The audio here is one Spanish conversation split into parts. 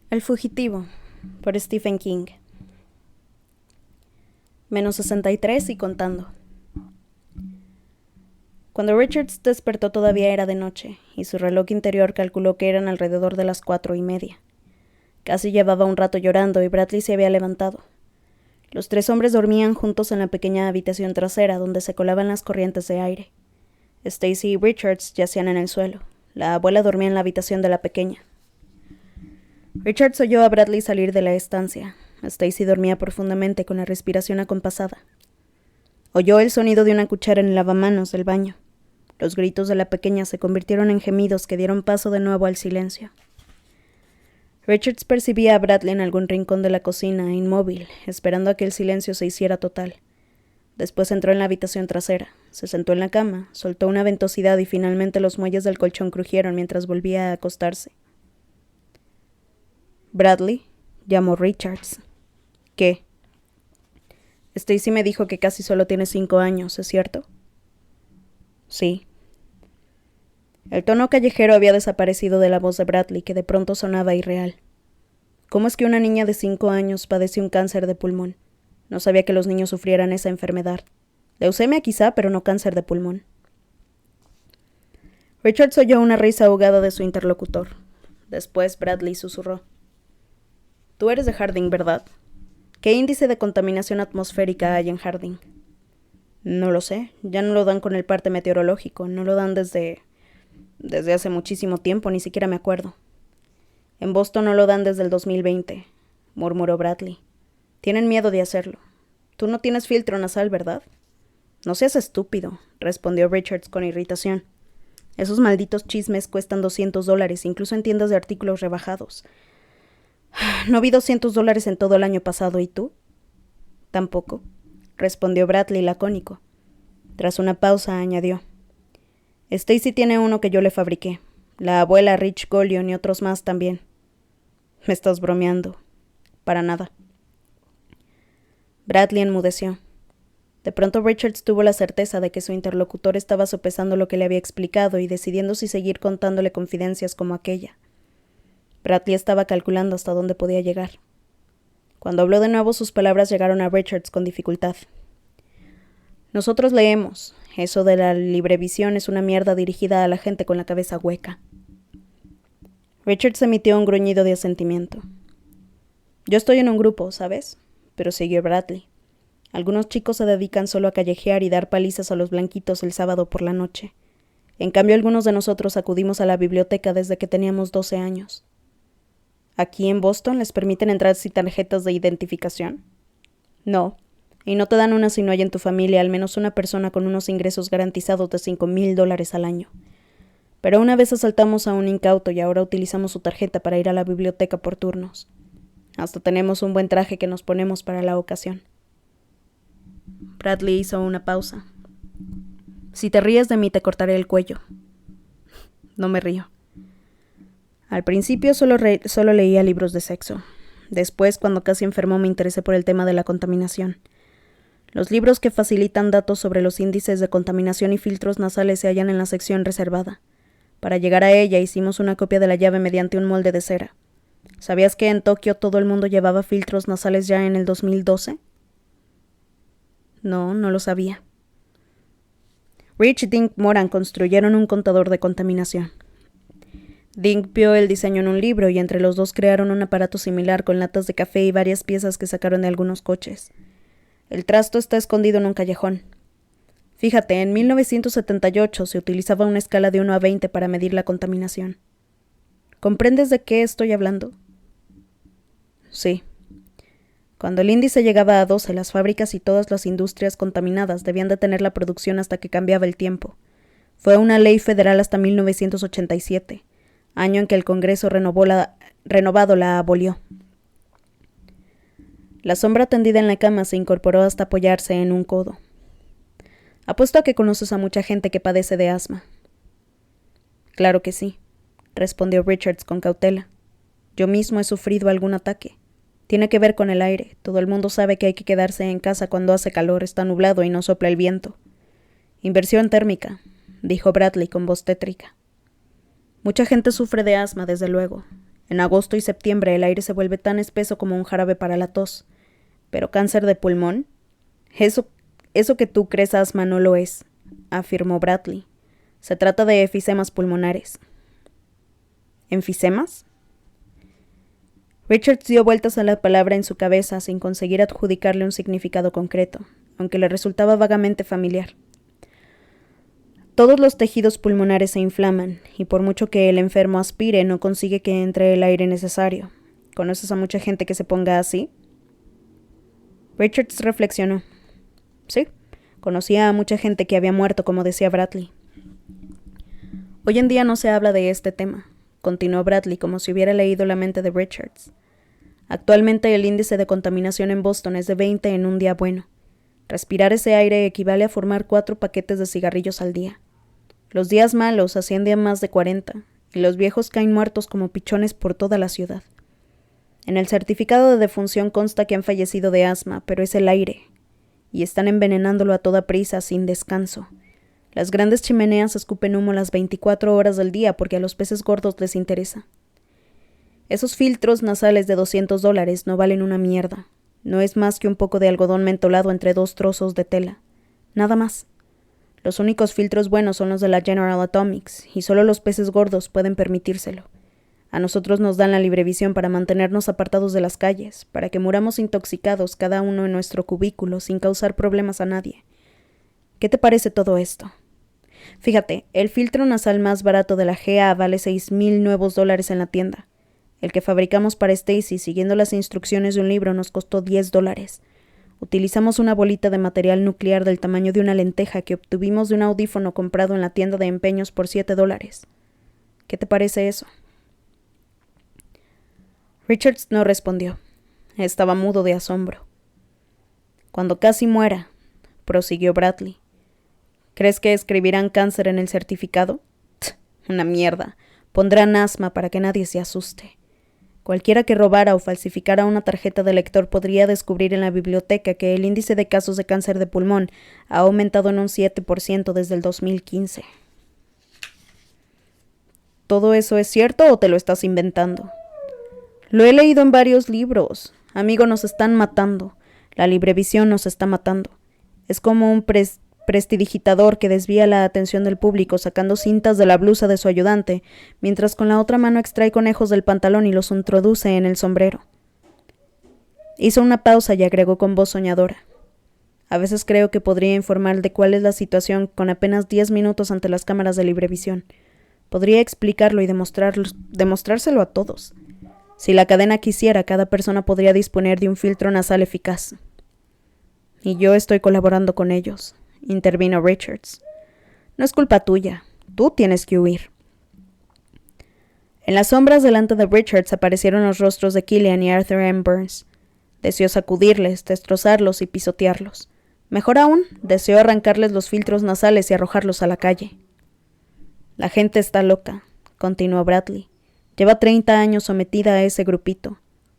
El fugitivo, por Stephen King. -63 y contando. Cuando Richards despertó todavía era de noche, y su reloj interior calculó que eran alrededor de las 4:30. Casi llevaba un rato llorando y Bradley se había levantado. Los tres hombres dormían juntos en la pequeña habitación trasera donde se colaban las corrientes de aire. Stacy y Richards yacían en el suelo. La abuela dormía en la habitación de la pequeña. Richards oyó a Bradley salir de la estancia. Stacy dormía profundamente con la respiración acompasada. Oyó el sonido de una cuchara en el lavamanos del baño. Los gritos de la pequeña se convirtieron en gemidos que dieron paso de nuevo al silencio. Richards percibía a Bradley en algún rincón de la cocina, inmóvil, esperando a que el silencio se hiciera total. Después entró en la habitación trasera, se sentó en la cama, soltó una ventosidad y finalmente los muelles del colchón crujieron mientras volvía a acostarse. «Bradley», llamó Richards. «¿Qué?» «Stacy me dijo que casi solo tiene 5 años, ¿es cierto?» «Sí». El tono callejero había desaparecido de la voz de Bradley, que de pronto sonaba irreal. ¿Cómo es que una niña de 5 años padece un cáncer de pulmón? No sabía que los niños sufrieran esa enfermedad. Leucemia quizá, pero no cáncer de pulmón. Richards oyó una risa ahogada de su interlocutor. Después Bradley susurró. «Tú eres de Harding, ¿verdad? ¿Qué índice de contaminación atmosférica hay en Harding?» «No lo sé. Ya no lo dan con el parte meteorológico. No lo dan desde hace muchísimo tiempo. Ni siquiera me acuerdo». «En Boston no lo dan desde el 2020», murmuró Bradley. «Tienen miedo de hacerlo. Tú no tienes filtro nasal, ¿verdad?» «No seas estúpido», respondió Richards con irritación. «Esos malditos chismes cuestan $200, incluso en tiendas de artículos rebajados. No vi $200 en todo el año pasado, ¿y tú?» «Tampoco», respondió Bradley lacónico. Tras una pausa añadió. «Stacy tiene uno que yo le fabriqué. La abuela Rich Golion y otros más también». «Me estás bromeando». «Para nada». Bradley enmudeció. De pronto Richards tuvo la certeza de que su interlocutor estaba sopesando lo que le había explicado y decidiendo si seguir contándole confidencias como aquella. Bradley estaba calculando hasta dónde podía llegar. Cuando habló de nuevo, sus palabras llegaron a Richards con dificultad. «Nosotros leemos. Eso de la librevisión es una mierda dirigida a la gente con la cabeza hueca». Richards emitió un gruñido de asentimiento. «Yo estoy en un grupo, ¿sabes?», pero siguió Bradley. «Algunos chicos se dedican solo a callejear y dar palizas a los blanquitos el sábado por la noche. En cambio, algunos de nosotros acudimos a la biblioteca desde que teníamos 12 años. ¿Aquí en Boston les permiten entrar sin tarjetas de identificación?» «No, y no te dan una si no hay en tu familia al menos una persona con unos ingresos garantizados de $5,000 al año. Pero una vez asaltamos a un incauto y ahora utilizamos su tarjeta para ir a la biblioteca por turnos. Hasta tenemos un buen traje que nos ponemos para la ocasión». Bradley hizo una pausa. «Si te ríes de mí te cortaré el cuello». «No me río». Al principio solo leía libros de sexo. Después, cuando casi enfermó, me interesé por el tema de la contaminación. Los libros que facilitan datos sobre los índices de contaminación y filtros nasales se hallan en la sección reservada. Para llegar a ella hicimos una copia de la llave mediante un molde de cera. ¿Sabías que en Tokio todo el mundo llevaba filtros nasales ya en el 2012? No, no lo sabía. Rich y Dink Moran construyeron un contador de contaminación. Dink vio el diseño en un libro y entre los dos crearon un aparato similar con latas de café y varias piezas que sacaron de algunos coches. El trasto está escondido en un callejón. Fíjate, en 1978 se utilizaba una escala de 1 a 20 para medir la contaminación. ¿Comprendes de qué estoy hablando? Sí. Cuando el índice llegaba a 12, las fábricas y todas las industrias contaminadas debían detener la producción hasta que cambiaba el tiempo. Fue una ley federal hasta 1987. Año en que el Congreso renovado la abolió. La sombra tendida en la cama se incorporó hasta apoyarse en un codo. Apuesto a que conoces a mucha gente que padece de asma. Claro que sí, respondió Richards con cautela. Yo mismo he sufrido algún ataque. Tiene que ver con el aire. Todo el mundo sabe que hay que quedarse en casa cuando hace calor, está nublado y no sopla el viento. Inversión térmica, dijo Bradley con voz tétrica. Mucha gente sufre de asma, desde luego. En agosto y septiembre el aire se vuelve tan espeso como un jarabe para la tos. ¿Pero cáncer de pulmón? Eso que tú crees asma no lo es, afirmó Bradley. Se trata de efisemas pulmonares. ¿Enfisemas? Richards dio vueltas a la palabra en su cabeza sin conseguir adjudicarle un significado concreto, aunque le resultaba vagamente familiar. Todos los tejidos pulmonares se inflaman, y por mucho que el enfermo aspire, no consigue que entre el aire necesario. ¿Conoces a mucha gente que se ponga así? Richards reflexionó. Sí, conocía a mucha gente que había muerto, como decía Bradley. Hoy en día no se habla de este tema, continuó Bradley como si hubiera leído la mente de Richards. Actualmente el índice de contaminación en Boston es de 20 en un día bueno. Respirar ese aire equivale a formar 4 paquetes de cigarrillos al día. Los días malos ascienden a más de 40, y los viejos caen muertos como pichones por toda la ciudad. En el certificado de defunción consta que han fallecido de asma, pero es el aire, y están envenenándolo a toda prisa, sin descanso. Las grandes chimeneas escupen humo las 24 horas del día porque a los peces gordos les interesa. Esos filtros nasales de $200 no valen una mierda. No es más que un poco de algodón mentolado entre 2 trozos de tela. Nada más. Los únicos filtros buenos son los de la General Atomics, y solo los peces gordos pueden permitírselo. A nosotros nos dan la librevisión para mantenernos apartados de las calles, para que muramos intoxicados cada uno en nuestro cubículo sin causar problemas a nadie. ¿Qué te parece todo esto? Fíjate, el filtro nasal más barato de la GA vale $6,000 nuevos en la tienda. El que fabricamos para Stacy, siguiendo las instrucciones de un libro, nos costó $10. Utilizamos una bolita de material nuclear del tamaño de una lenteja que obtuvimos de un audífono comprado en la tienda de empeños por $7. ¿Qué te parece eso? Richards no respondió. Estaba mudo de asombro. Cuando casi muera, prosiguió Bradley, ¿crees que escribirán cáncer en el certificado? Una mierda. Pondrán asma para que nadie se asuste. Cualquiera que robara o falsificara una tarjeta de lector podría descubrir en la biblioteca que el índice de casos de cáncer de pulmón ha aumentado en un 7% desde el 2015. ¿Todo eso es cierto o te lo estás inventando? Lo he leído en varios libros. Amigo, nos están matando. La librevisión nos está matando. Es como un prestidigitador que desvía la atención del público sacando cintas de la blusa de su ayudante, mientras con la otra mano extrae conejos del pantalón y los introduce en el sombrero. Hizo una pausa y agregó con voz soñadora. A veces creo que podría informar de cuál es la situación con apenas 10 minutos ante las cámaras de librevisión. Podría explicarlo y demostrárselo a todos. Si la cadena quisiera, cada persona podría disponer de un filtro nasal eficaz. Y yo estoy colaborando con ellos, intervino Richards. No es culpa tuya. Tú tienes que huir. En las sombras delante de Richards aparecieron los rostros de Killian y Arthur M. Burns. Deseó sacudirles, destrozarlos y pisotearlos. Mejor aún, deseó arrancarles los filtros nasales y arrojarlos a la calle. La gente está loca, continuó Bradley. Lleva 30 años sometida a ese grupito.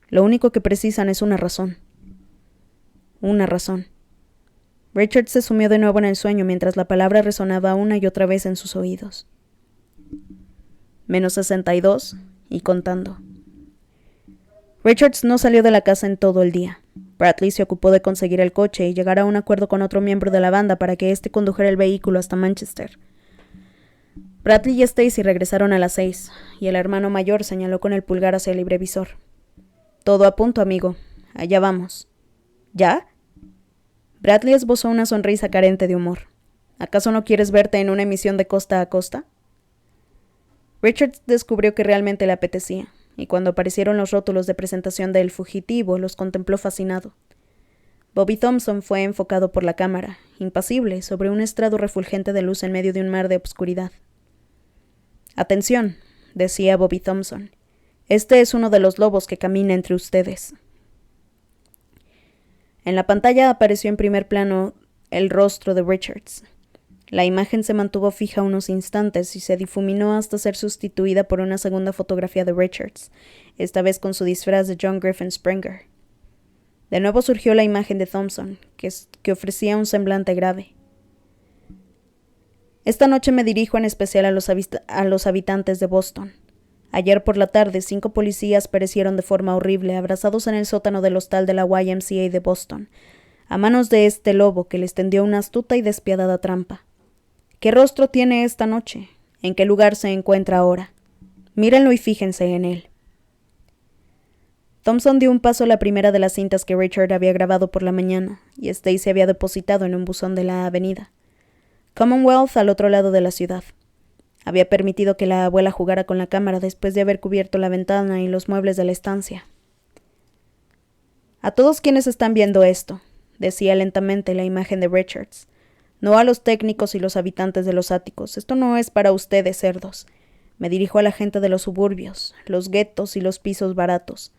Lo único que precisan es una razón. Una razón. Richard se sumió de nuevo en el sueño mientras la palabra resonaba una y otra vez en sus oídos. -62 y contando. Richards no salió de la casa en todo el día. Bradley se ocupó de conseguir el coche y llegar a un acuerdo con otro miembro de la banda para que éste condujera el vehículo hasta Manchester. Bradley y Stacy regresaron a las 6, y el hermano mayor señaló con el pulgar hacia el librevisor. Todo a punto, amigo. Allá vamos. ¿Ya? Bradley esbozó una sonrisa carente de humor. ¿Acaso no quieres verte en una emisión de costa a costa? Richards descubrió que realmente le apetecía, y cuando aparecieron los rótulos de presentación de El Fugitivo, los contempló fascinado. Bobby Thompson fue enfocado por la cámara, impasible, sobre un estrado refulgente de luz en medio de un mar de obscuridad. «Atención», decía Bobby Thompson. «Este es uno de los lobos que camina entre ustedes». En la pantalla apareció en primer plano el rostro de Richards. La imagen se mantuvo fija unos instantes y se difuminó hasta ser sustituida por una segunda fotografía de Richards, esta vez con su disfraz de John Griffin Springer, De nuevo surgió la imagen de Thompson, que ofrecía un semblante grave. Esta noche me dirijo en especial a los habitantes de Boston. Ayer por la tarde, 5 policías perecieron de forma horrible, abrazados en el sótano del hostal de la YMCA de Boston, a manos de este lobo que les tendió una astuta y despiadada trampa. ¿Qué rostro tiene esta noche? ¿En qué lugar se encuentra ahora? Mírenlo y fíjense en él. Thompson dio un paso a la primera de las cintas que Richard había grabado por la mañana, y Stacy había depositado en un buzón de la avenida Commonwealth al otro lado de la ciudad. Había permitido que la abuela jugara con la cámara después de haber cubierto la ventana y los muebles de la estancia. A todos quienes están viendo esto, decía lentamente la imagen de Richards, no a los técnicos y los habitantes de los áticos, esto no es para ustedes, cerdos. Me dirijo a la gente de los suburbios, los guetos y los pisos baratos.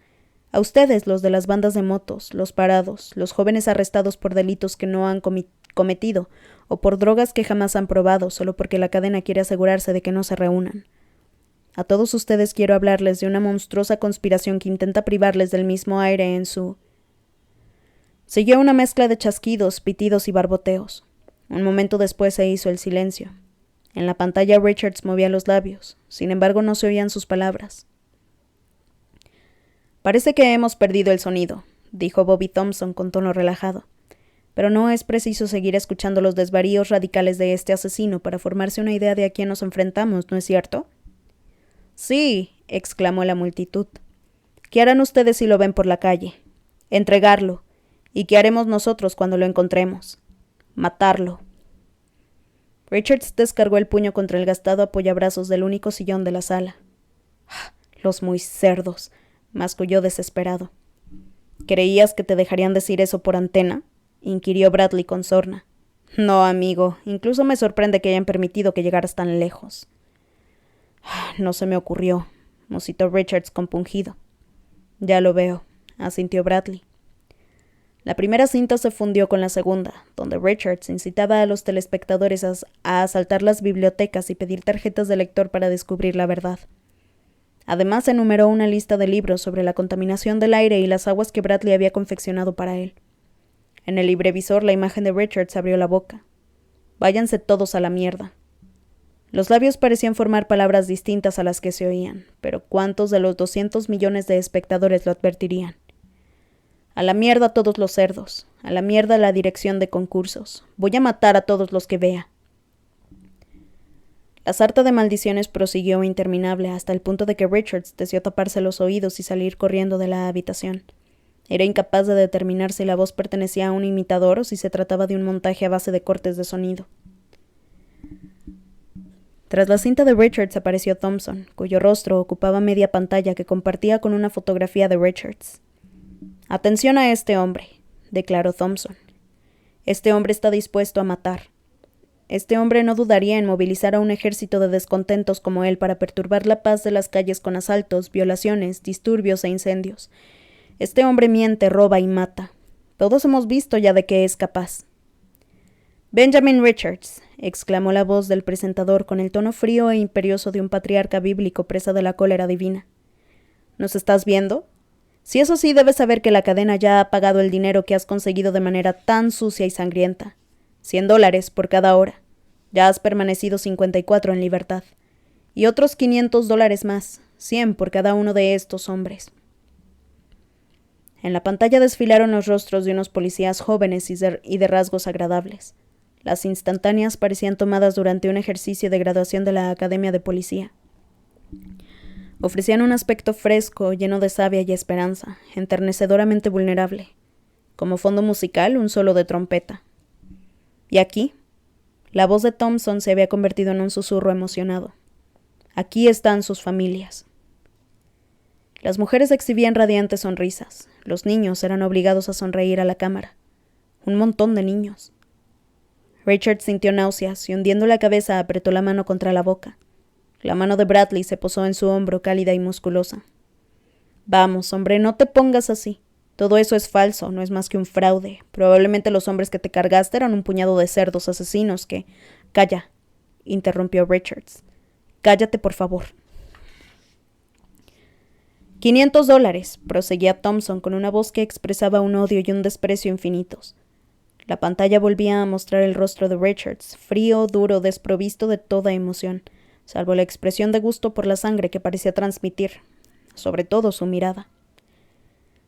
A ustedes, los de las bandas de motos, los parados, los jóvenes arrestados por delitos que no han cometido, o por drogas que jamás han probado, solo porque la cadena quiere asegurarse de que no se reúnan. A todos ustedes quiero hablarles de una monstruosa conspiración que intenta privarles del mismo aire en su... Siguió una mezcla de chasquidos, pitidos y barboteos. Un momento después se hizo el silencio. En la pantalla Richards movía los labios, sin embargo no se oían sus palabras. Parece que hemos perdido el sonido, dijo Bobby Thompson con tono relajado. Pero no es preciso seguir escuchando los desvaríos radicales de este asesino para formarse una idea de a quién nos enfrentamos, ¿no es cierto? Sí, exclamó la multitud. ¿Qué harán ustedes si lo ven por la calle? Entregarlo. ¿Y qué haremos nosotros cuando lo encontremos? Matarlo. Richards descargó el puño contra el gastado apoyabrazos del único sillón de la sala. Los muy cerdos, masculló desesperado. ¿Creías que te dejarían decir eso por antena? Inquirió Bradley con sorna. No, amigo, incluso me sorprende que hayan permitido que llegaras tan lejos. No se me ocurrió, musitó Richards compungido. Ya lo veo, asintió Bradley. La primera cinta se fundió con la segunda, donde Richards incitaba a los telespectadores a asaltar las bibliotecas y pedir tarjetas de lector para descubrir la verdad. Además, enumeró una lista de libros sobre la contaminación del aire y las aguas que Bradley había confeccionado para él. En el librevisor, la imagen de Richards abrió la boca. «Váyanse todos a la mierda». Los labios parecían formar palabras distintas a las que se oían, pero ¿cuántos de los 200 millones de espectadores lo advertirían? «A la mierda todos los cerdos, a la mierda la dirección de concursos. Voy a matar a todos los que vea». La sarta de maldiciones prosiguió interminable hasta el punto de que Richards deseó taparse los oídos y salir corriendo de la habitación. Era incapaz de determinar si la voz pertenecía a un imitador o si se trataba de un montaje a base de cortes de sonido. Tras la cinta de Richards apareció Thompson, cuyo rostro ocupaba media pantalla que compartía con una fotografía de Richards. «Atención a este hombre», declaró Thompson. «Este hombre está dispuesto a matar. Este hombre no dudaría en movilizar a un ejército de descontentos como él para perturbar la paz de las calles con asaltos, violaciones, disturbios e incendios. Este hombre miente, roba y mata. Todos hemos visto ya de qué es capaz». «Benjamin Richards», exclamó la voz del presentador con el tono frío e imperioso de un patriarca bíblico presa de la cólera divina. «¿Nos estás viendo? Si eso sí, debes saber que la cadena ya ha pagado el dinero que has conseguido de manera tan sucia y sangrienta. $100 por cada hora. Ya has permanecido 54 en libertad. Y otros $500 más, 100 por cada uno de estos hombres». En la pantalla desfilaron los rostros de unos policías jóvenes y de rasgos agradables. Las instantáneas parecían tomadas durante un ejercicio de graduación de la Academia de Policía. Ofrecían un aspecto fresco, lleno de savia y esperanza, enternecedoramente vulnerable. Como fondo musical, un solo de trompeta. Y aquí, la voz de Thompson se había convertido en un susurro emocionado. Aquí están sus familias. Las mujeres exhibían radiantes sonrisas. Los niños eran obligados a sonreír a la cámara. Un montón de niños. Richard sintió náuseas y hundiendo la cabeza apretó la mano contra la boca. La mano de Bradley se posó en su hombro cálida y musculosa. «Vamos, hombre, no te pongas así. Todo eso es falso, no es más que un fraude. Probablemente los hombres que te cargaste eran un puñado de cerdos asesinos que...» «Calla», interrumpió Richards. «Cállate, por favor». $500, proseguía Thompson con una voz que expresaba un odio y un desprecio infinitos. La pantalla volvía a mostrar el rostro de Richards, frío, duro, desprovisto de toda emoción, salvo la expresión de gusto por la sangre que parecía transmitir, sobre todo su mirada.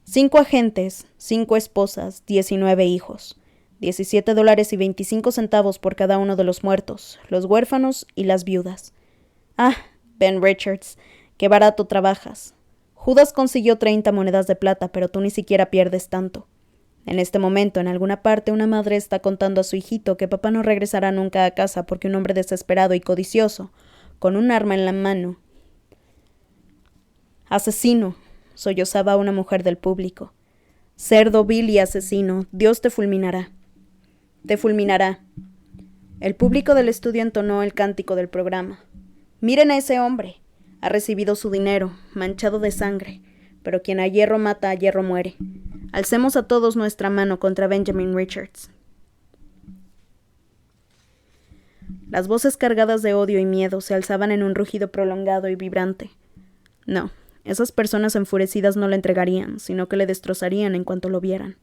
5 agentes, 5 esposas, 19 hijos, $17.25 por cada uno de los muertos, los huérfanos y las viudas. Ah, Ben Richards, qué barato trabajas. Judas consiguió 30 monedas de plata, pero tú ni siquiera pierdes tanto. En este momento, en alguna parte, una madre está contando a su hijito que papá no regresará nunca a casa porque un hombre desesperado y codicioso, con un arma en la mano. Asesino, sollozaba una mujer del público. Cerdo vil y asesino, Dios te fulminará. Te fulminará. El público del estudio entonó el cántico del programa. Miren a ese hombre. Ha recibido su dinero, manchado de sangre, pero quien a hierro mata, a hierro muere. Alcemos a todos nuestra mano contra Benjamin Richards. Las voces cargadas de odio y miedo se alzaban en un rugido prolongado y vibrante. No, esas personas enfurecidas no le entregarían, sino que le destrozarían en cuanto lo vieran.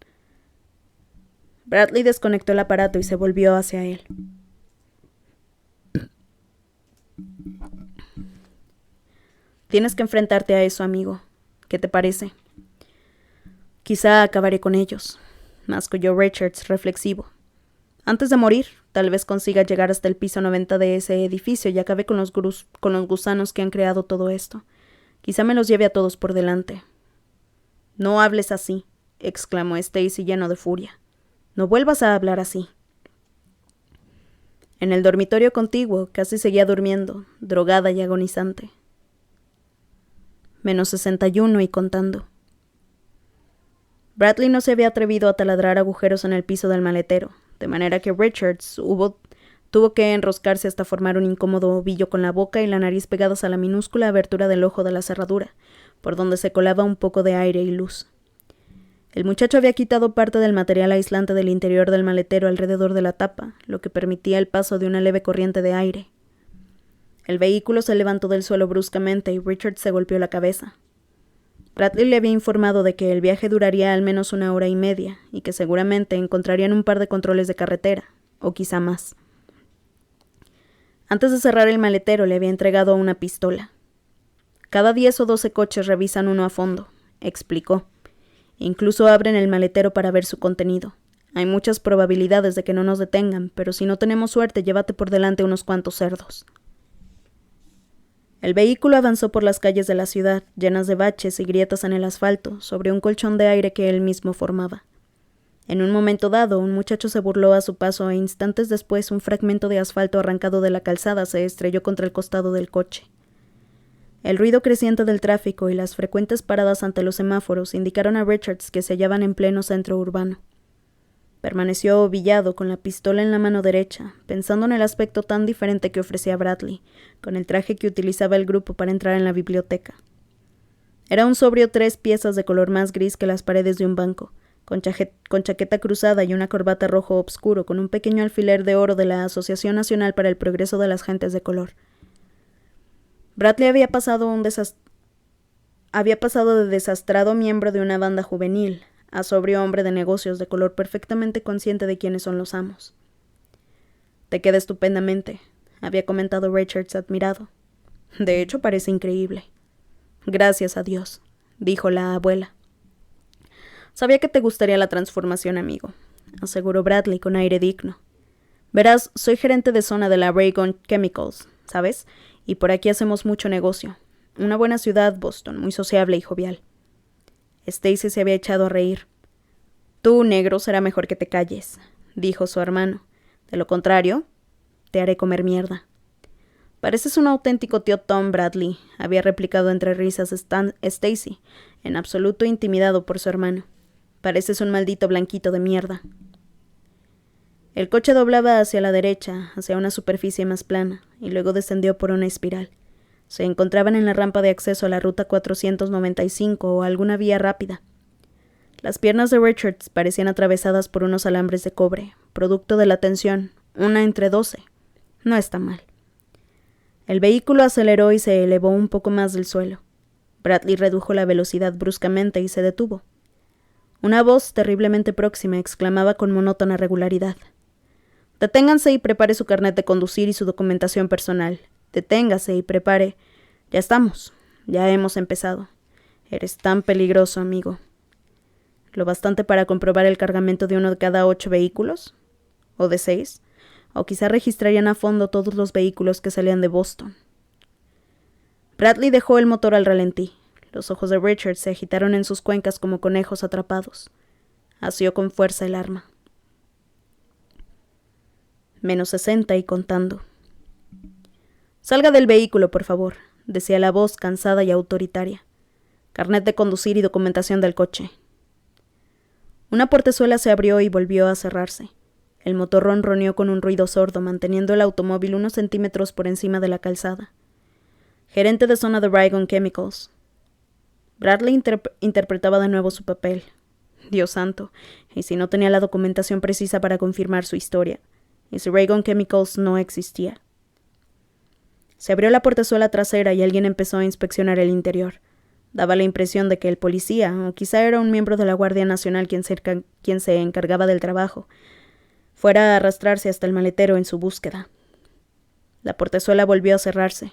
Bradley desconectó el aparato y se volvió hacia él. Tienes que enfrentarte a eso, amigo. ¿Qué te parece? Quizá acabaré con ellos, masculló Richards reflexivo. Antes de morir, tal vez consiga llegar hasta el piso 90 de ese edificio y acabe con los gusanos que han creado todo esto. Quizá me los lleve a todos por delante. No hables así, exclamó Stacy lleno de furia. No vuelvas a hablar así. En el dormitorio contiguo casi seguía durmiendo, drogada y agonizante. Menos 61 y contando. Bradley no se había atrevido a taladrar agujeros en el piso del maletero, de manera que Richards tuvo que enroscarse hasta formar un incómodo ovillo con la boca y la nariz pegados a la minúscula abertura del ojo de la cerradura, por donde se colaba un poco de aire y luz. El muchacho había quitado parte del material aislante del interior del maletero alrededor de la tapa, lo que permitía el paso de una leve corriente de aire. El vehículo se levantó del suelo bruscamente y Richards se golpeó la cabeza. Bradley le había informado de que el viaje duraría al menos 1 hora y media y que seguramente encontrarían un par de controles de carretera, o quizá más. Antes de cerrar el maletero le había entregado una pistola. Cada 10 o 12 coches revisan uno a fondo, explicó. Incluso abren el maletero para ver su contenido. Hay muchas probabilidades de que no nos detengan, pero si no tenemos suerte, llévate por delante unos cuantos cerdos. El vehículo avanzó por las calles de la ciudad, llenas de baches y grietas en el asfalto, sobre un colchón de aire que él mismo formaba. En un momento dado, un muchacho se burló a su paso e instantes después un fragmento de asfalto arrancado de la calzada se estrelló contra el costado del coche. El ruido creciente del tráfico y las frecuentes paradas ante los semáforos indicaron a Richards que se hallaban en pleno centro urbano. Permaneció ovillado con la pistola en la mano derecha, pensando en el aspecto tan diferente que ofrecía Bradley, con el traje que utilizaba el grupo para entrar en la biblioteca. Era un sobrio 3 piezas de color más gris que las paredes de un banco, con chaqueta cruzada y una corbata rojo obscuro con un pequeño alfiler de oro de la Asociación Nacional para el Progreso de las Gentes de Color. Bradley había pasado de desastrado miembro de una banda juvenil a sobrio hombre de negocios de color perfectamente consciente de quiénes son los amos. Te queda estupendamente, había comentado Richards admirado. De hecho, parece increíble. Gracias a Dios, dijo la abuela. Sabía que te gustaría la transformación, amigo, aseguró Bradley con aire digno. Verás, soy gerente de zona de la Raygon Chemicals, ¿sabes? Y por aquí hacemos mucho negocio. Una buena ciudad, Boston, muy sociable y jovial. Stacy se había echado a reír. Tú, negro, será mejor que te calles, dijo su hermano. De lo contrario, te haré comer mierda. Pareces un auténtico tío Tom, Bradley, había replicado entre risas Stacy, en absoluto intimidado por su hermano. Pareces un maldito blanquito de mierda. El coche doblaba hacia la derecha, hacia una superficie más plana, y luego descendió por una espiral. Se encontraban en la rampa de acceso a la ruta 495 o alguna vía rápida. Las piernas de Richards parecían atravesadas por unos alambres de cobre, producto de la tensión, 1 entre 12. No está mal. El vehículo aceleró y se elevó un poco más del suelo. Bradley redujo la velocidad bruscamente y se detuvo. Una voz terriblemente próxima exclamaba con monótona regularidad: «Deténganse y prepare su carnet de conducir y su documentación personal. Deténgase y prepare. Ya estamos. Ya hemos empezado. Eres tan peligroso, amigo». ¿Lo bastante para comprobar el cargamento de uno de cada 8 vehículos? ¿O de 6? O quizá registrarían a fondo todos los vehículos que salían de Boston. Bradley dejó el motor al ralentí. Los ojos de Richard se agitaron en sus cuencas como conejos atrapados. Asió con fuerza el arma. -60 y contando. «Salga del vehículo, por favor», decía la voz cansada y autoritaria. «Carnet de conducir y documentación del coche». Una portezuela se abrió y volvió a cerrarse. El motor ronroneó con un ruido sordo, manteniendo el automóvil unos centímetros por encima de la calzada. «Gerente de zona de Rygon Chemicals». Bradley interpretaba de nuevo su papel. Dios santo, ¿y si no tenía la documentación precisa para confirmar su historia? ¿Y si Rygon Chemicals no existía? Se abrió la portezuela trasera y alguien empezó a inspeccionar el interior. Daba la impresión de que el policía, o quizá era un miembro de la Guardia Nacional quien se encargaba del trabajo, fuera a arrastrarse hasta el maletero en su búsqueda. La portezuela volvió a cerrarse.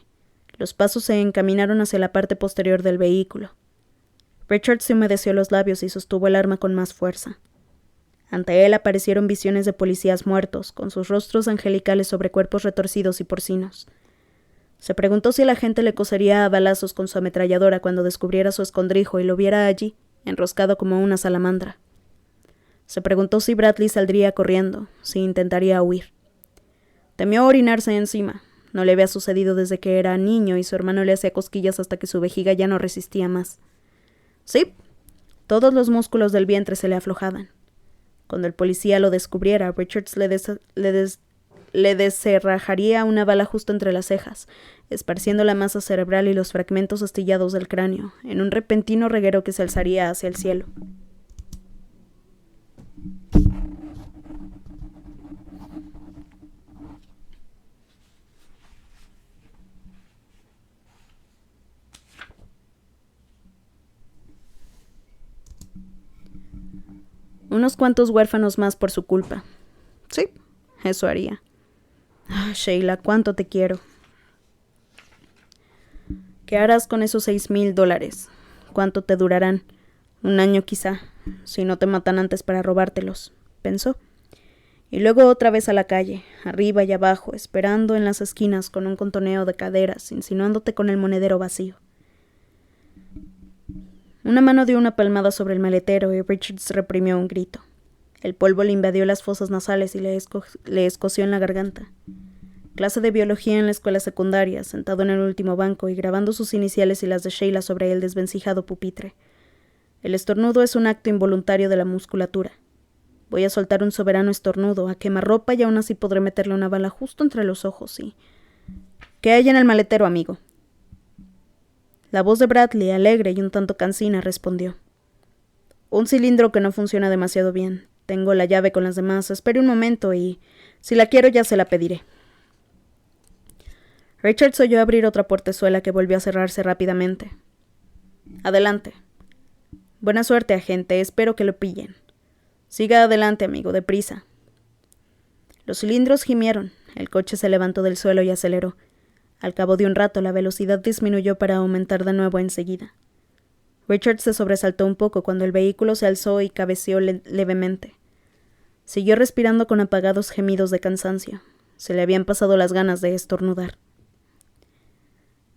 Los pasos se encaminaron hacia la parte posterior del vehículo. Richard se humedeció los labios y sostuvo el arma con más fuerza. Ante él aparecieron visiones de policías muertos, con sus rostros angelicales sobre cuerpos retorcidos y porcinos. Se preguntó si la gente le cosería a balazos con su ametralladora cuando descubriera su escondrijo y lo viera allí, enroscado como una salamandra. Se preguntó si Bradley saldría corriendo, si intentaría huir. Temió orinarse encima. No le había sucedido desde que era niño y su hermano le hacía cosquillas hasta que su vejiga ya no resistía más. Sí, todos los músculos del vientre se le aflojaban. Cuando el policía lo descubriera, Richards le descerrajaría una bala justo entre las cejas, esparciendo la masa cerebral y los fragmentos astillados del cráneo, en un repentino reguero que se alzaría hacia el cielo. Unos cuantos huérfanos más por su culpa. Sí, eso haría. Ah, Sheila, cuánto te quiero. ¿Qué harás con esos $6,000? ¿Cuánto te durarán? 1 año quizá, si no te matan antes para robártelos, pensó. Y luego otra vez a la calle, arriba y abajo, esperando en las esquinas con un contoneo de caderas, insinuándote con el monedero vacío. Una mano dio una palmada sobre el maletero y Richards reprimió un grito. El polvo le invadió las fosas nasales y le escoció en la garganta. Clase de biología en la escuela secundaria, sentado en el último banco y grabando sus iniciales y las de Sheila sobre el desvencijado pupitre. El estornudo es un acto involuntario de la musculatura. Voy a soltar un soberano estornudo, a quemarropa y aún así podré meterle una bala justo entre los ojos y... ¿Qué hay en el maletero, amigo? La voz de Bradley, alegre y un tanto cansina, respondió. Un cilindro que no funciona demasiado bien. Tengo la llave con las demás. Espere un momento y, si la quiero, ya se la pediré. Richards oyó abrir otra portezuela que volvió a cerrarse rápidamente. Adelante. Buena suerte, agente. Espero que lo pillen. Siga adelante, amigo, deprisa. Los cilindros gimieron. El coche se levantó del suelo y aceleró. Al cabo de un rato, la velocidad disminuyó para aumentar de nuevo enseguida. Richard se sobresaltó un poco cuando el vehículo se alzó y cabeceó levemente. Siguió respirando con apagados gemidos de cansancio. Se le habían pasado las ganas de estornudar.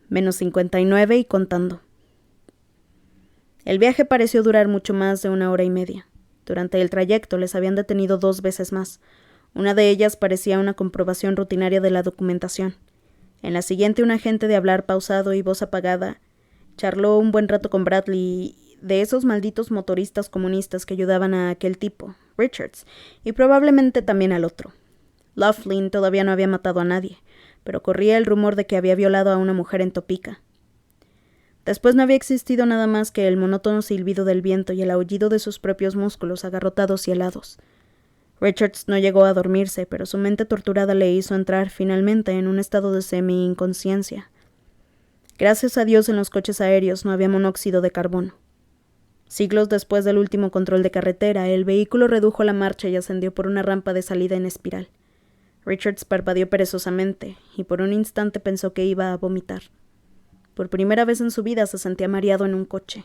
-59 y contando. El viaje pareció durar mucho más de 1 hora y media. Durante el trayecto les habían detenido 2 veces más. Una de ellas parecía una comprobación rutinaria de la documentación. En la siguiente, un agente de hablar pausado y voz apagada charló un buen rato con Bradley de esos malditos motoristas comunistas que ayudaban a aquel tipo, Richards, y probablemente también al otro. Laughlin todavía no había matado a nadie, pero corría el rumor de que había violado a una mujer en Topeka. Después no había existido nada más que el monótono silbido del viento y el aullido de sus propios músculos agarrotados y helados. Richards no llegó a dormirse, pero su mente torturada le hizo entrar finalmente en un estado de semi-inconsciencia. Gracias a Dios en los coches aéreos no había monóxido de carbono. Siglos después del último control de carretera, el vehículo redujo la marcha y ascendió por una rampa de salida en espiral. Richards parpadeó perezosamente, y por un instante pensó que iba a vomitar. Por primera vez en su vida se sentía mareado en un coche.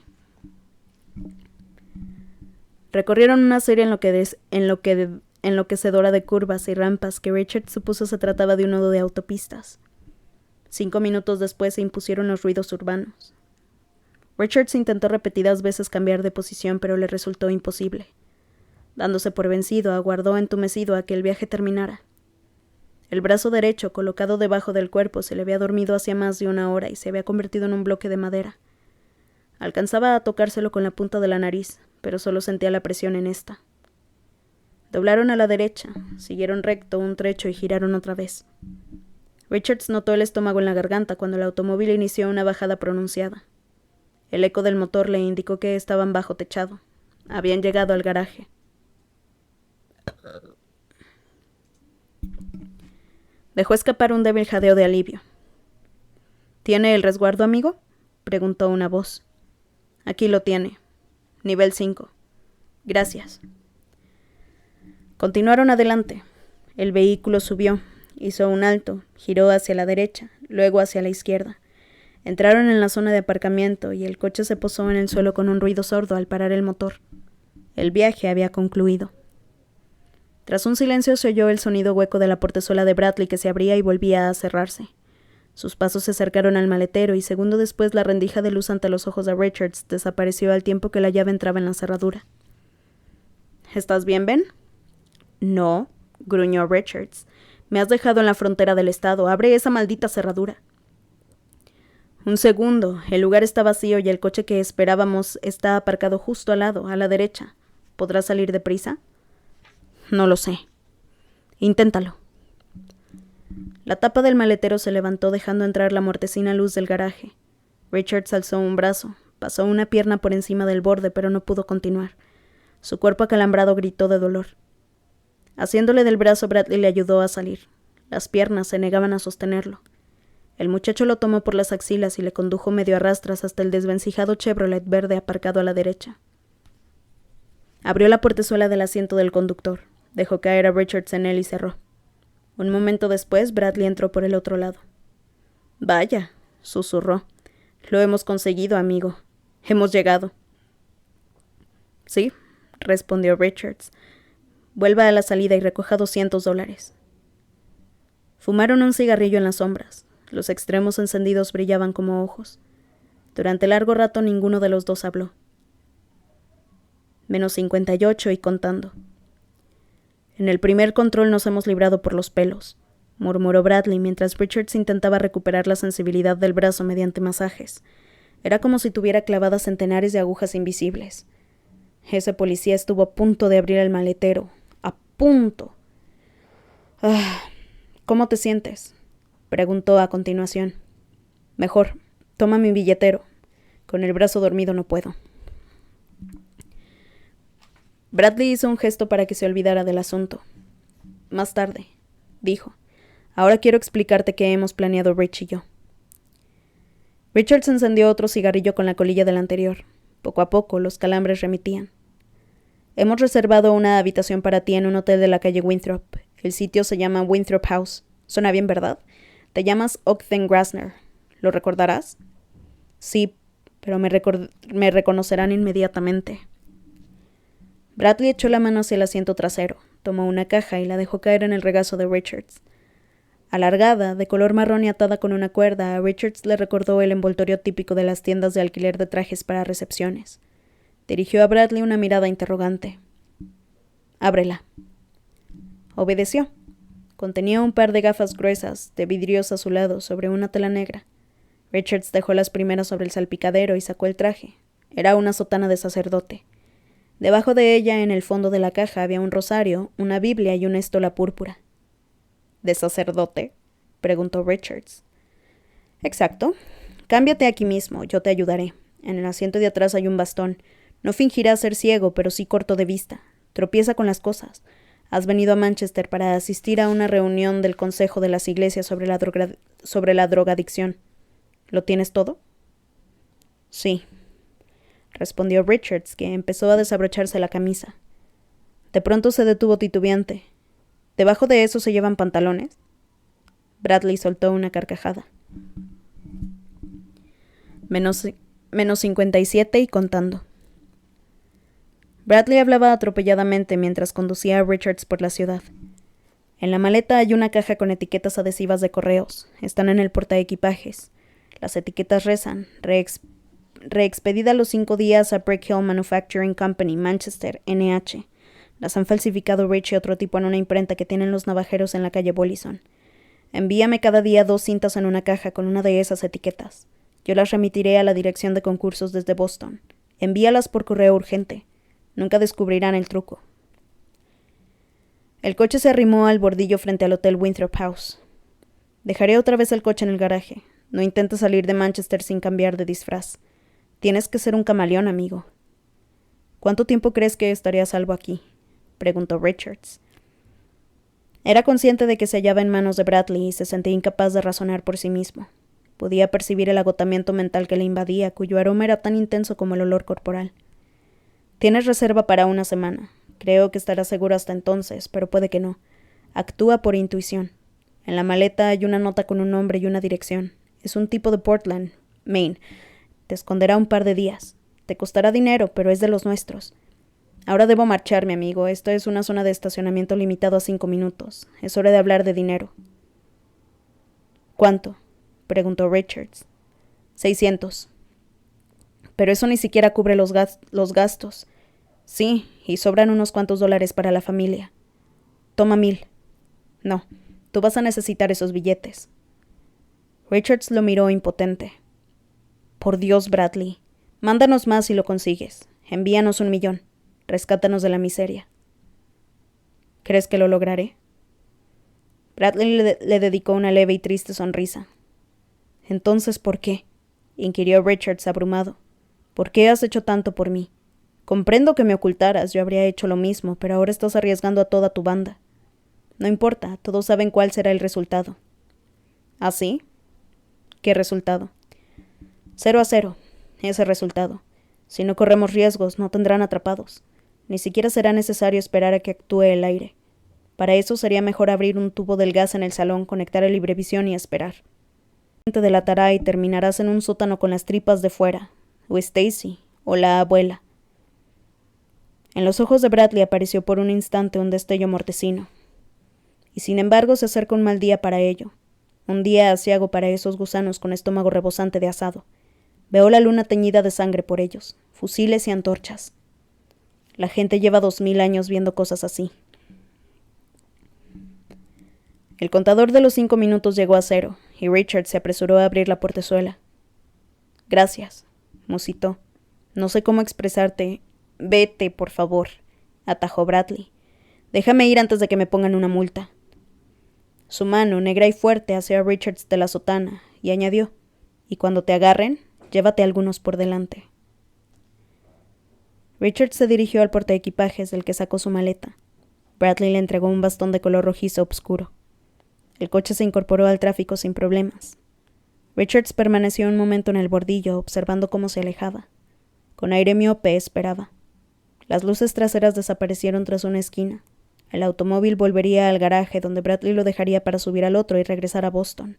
Recorrieron una serie enloquecedora de curvas y rampas que Richards supuso se trataba de un nodo de autopistas. 5 minutos después se impusieron los ruidos urbanos. Richards intentó repetidas veces cambiar de posición, pero le resultó imposible. Dándose por vencido, aguardó entumecido a que el viaje terminara. El brazo derecho, colocado debajo del cuerpo, se le había dormido hacía más de 1 hora y se había convertido en un bloque de madera. Alcanzaba a tocárselo con la punta de la nariz, pero solo sentía la presión en esta. Doblaron a la derecha, siguieron recto un trecho y giraron otra vez. Richards notó el estómago en la garganta cuando el automóvil inició una bajada pronunciada. El eco del motor le indicó que estaban bajo techado. Habían llegado al garaje. Dejó escapar un débil jadeo de alivio. ¿Tiene el resguardo, amigo?, preguntó una voz. Aquí lo tiene. Nivel 5. Gracias. Continuaron adelante. El vehículo subió, hizo un alto, giró hacia la derecha, luego hacia la izquierda. Entraron en la zona de aparcamiento y el coche se posó en el suelo con un ruido sordo al parar el motor. El viaje había concluido. Tras un silencio se oyó el sonido hueco de la portezuela de Bradley que se abría y volvía a cerrarse. Sus pasos se acercaron al maletero y segundo después la rendija de luz ante los ojos de Richards desapareció al tiempo que la llave entraba en la cerradura. ¿Estás bien, Ben? No, gruñó Richards. Me has dejado en la frontera del estado. Abre esa maldita cerradura. Un segundo. El lugar está vacío y el coche que esperábamos está aparcado justo al lado, a la derecha. ¿Podrás salir deprisa? No lo sé. Inténtalo. La tapa del maletero se levantó dejando entrar la mortecina luz del garaje. Richards alzó un brazo, pasó una pierna por encima del borde, pero no pudo continuar. Su cuerpo acalambrado gritó de dolor. Haciéndole del brazo, Bradley le ayudó a salir. Las piernas se negaban a sostenerlo. El muchacho lo tomó por las axilas y le condujo medio a rastras hasta el desvencijado Chevrolet verde aparcado a la derecha. Abrió la portezuela del asiento del conductor, dejó caer a Richards en él y cerró. Un momento después, Bradley entró por el otro lado. «Vaya», susurró. «Lo hemos conseguido, amigo. Hemos llegado». «Sí», respondió Richards. «Vuelva a la salida y recoja $200». Fumaron un cigarrillo en las sombras. Los extremos encendidos brillaban como ojos. Durante largo rato ninguno de los dos habló. -58 y contando. En el primer control nos hemos librado por los pelos, murmuró Bradley mientras Richards intentaba recuperar la sensibilidad del brazo mediante masajes. Era como si tuviera clavadas centenares de agujas invisibles. Ese policía estuvo a punto de abrir el maletero. ¡A punto! ¿Cómo te sientes?, preguntó a continuación. Mejor. Toma mi billetero. Con el brazo dormido no puedo. Bradley hizo un gesto para que se olvidara del asunto. Más tarde, dijo. Ahora quiero explicarte qué hemos planeado Rich y yo. Richards encendió otro cigarrillo con la colilla del anterior. Poco a poco los calambres remitían. Hemos reservado una habitación para ti en un hotel de la calle Winthrop. El sitio se llama Winthrop House. Suena bien, ¿verdad? Te llamas Ogden Grasner. ¿Lo recordarás? Sí, pero me reconocerán inmediatamente. Bradley echó la mano hacia el asiento trasero, tomó una caja y la dejó caer en el regazo de Richards. Alargada, de color marrón y atada con una cuerda, a Richards le recordó el envoltorio típico de las tiendas de alquiler de trajes para recepciones. Dirigió a Bradley una mirada interrogante. «Ábrela». Obedeció. Contenía un par de gafas gruesas, de vidrios azulados, sobre una tela negra. Richards dejó las primeras sobre el salpicadero y sacó el traje. Era una sotana de sacerdote. Debajo de ella, en el fondo de la caja, había un rosario, una Biblia y una estola púrpura. ¿De sacerdote?, preguntó Richards. Exacto. Cámbiate aquí mismo, yo te ayudaré. En el asiento de atrás hay un bastón. No fingirás ser ciego, pero sí corto de vista. Tropieza con las cosas. Has venido a Manchester para asistir a una reunión del Consejo de las Iglesias sobre la drogadicción. ¿Lo tienes todo? Sí, respondió Richards, que empezó a desabrocharse la camisa. De pronto se detuvo titubeante. ¿Debajo de eso se llevan pantalones? Bradley soltó una carcajada. Menos 57 y contando. Bradley hablaba atropelladamente mientras conducía a Richards por la ciudad. En la maleta hay una caja con etiquetas adhesivas de correos. Están en el portaequipajes. Las etiquetas rezan: reexpedida a los 5 días a Brick Hill Manufacturing Company, Manchester, NH. Las han falsificado Rich y otro tipo en una imprenta que tienen los navajeros en la calle Bollison. Envíame cada día 2 cintas en una caja con una de esas etiquetas. Yo las remitiré a la dirección de concursos desde Boston. Envíalas por correo urgente. Nunca descubrirán el truco. El coche se arrimó al bordillo frente al Hotel Winthrop House. Dejaré otra vez el coche en el garaje. No intentes salir de Manchester sin cambiar de disfraz. Tienes que ser un camaleón, amigo. ¿Cuánto tiempo crees que estaré a salvo aquí?, preguntó Richards. Era consciente de que se hallaba en manos de Bradley y se sentía incapaz de razonar por sí mismo. Podía percibir el agotamiento mental que le invadía, cuyo aroma era tan intenso como el olor corporal. Tienes reserva para 1 semana. Creo que estarás seguro hasta entonces, pero puede que no. Actúa por intuición. En la maleta hay una nota con un nombre y una dirección. Es un tipo de Portland, Maine. Te esconderá un par de días. Te costará dinero, pero es de los nuestros. Ahora debo marchar, mi amigo. Esto es una zona de estacionamiento limitado a 5 minutos. Es hora de hablar de dinero. ¿Cuánto?, preguntó Richards. 600. Pero eso ni siquiera cubre los gastos. Sí, y sobran unos cuantos dólares para la familia. Toma 1000. No, tú vas a necesitar esos billetes. Richards lo miró impotente. Por Dios, Bradley. Mándanos más si lo consigues. Envíanos 1 millón. Rescátanos de la miseria. ¿Crees que lo lograré? Bradley le dedicó una leve y triste sonrisa. Entonces, ¿por qué?, inquirió Richards abrumado. ¿Por qué has hecho tanto por mí? Comprendo que me ocultaras, yo habría hecho lo mismo, pero ahora estás arriesgando a toda tu banda. No importa, todos saben cuál será el resultado. ¿Ah, sí? ¿Qué resultado? 0-0, ese resultado. Si no corremos riesgos, no tendrán atrapados. Ni siquiera será necesario esperar a que actúe el aire. Para eso sería mejor abrir un tubo del gas en el salón, conectar el librevisión y esperar. Te delatará y terminarás en un sótano con las tripas de fuera, o Stacy, o la abuela. En los ojos de Bradley apareció por un instante un destello mortecino. Y sin embargo se acerca un mal día para ello. Un día aciago para esos gusanos con estómago rebosante de asado. Veo la luna teñida de sangre por ellos, fusiles y antorchas. La gente lleva 2000 años viendo cosas así. El contador de los 5 minutos llegó a 0, y Richard se apresuró a abrir la portezuela. Gracias, musitó. No sé cómo expresarte. Vete, por favor, atajó Bradley. Déjame ir antes de que me pongan una multa. Su mano, negra y fuerte, asió a Richards de la sotana, y añadió, y cuando te agarren, llévate algunos por delante. Richards se dirigió al portaequipajes del que sacó su maleta. Bradley le entregó un bastón de color rojizo oscuro. El coche se incorporó al tráfico sin problemas. Richards permaneció un momento en el bordillo, observando cómo se alejaba. Con aire miope esperaba. Las luces traseras desaparecieron tras una esquina. El automóvil volvería al garaje, donde Bradley lo dejaría para subir al otro y regresar a Boston.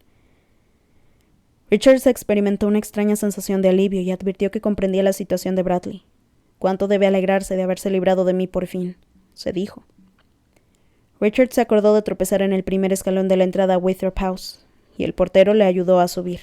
Richards experimentó una extraña sensación de alivio y advirtió que comprendía la situación de Bradley. «Cuánto debe alegrarse de haberse librado de mí por fin», se dijo. Richard se acordó de tropezar en el primer escalón de la entrada a Winthrop House, y el portero le ayudó a subir.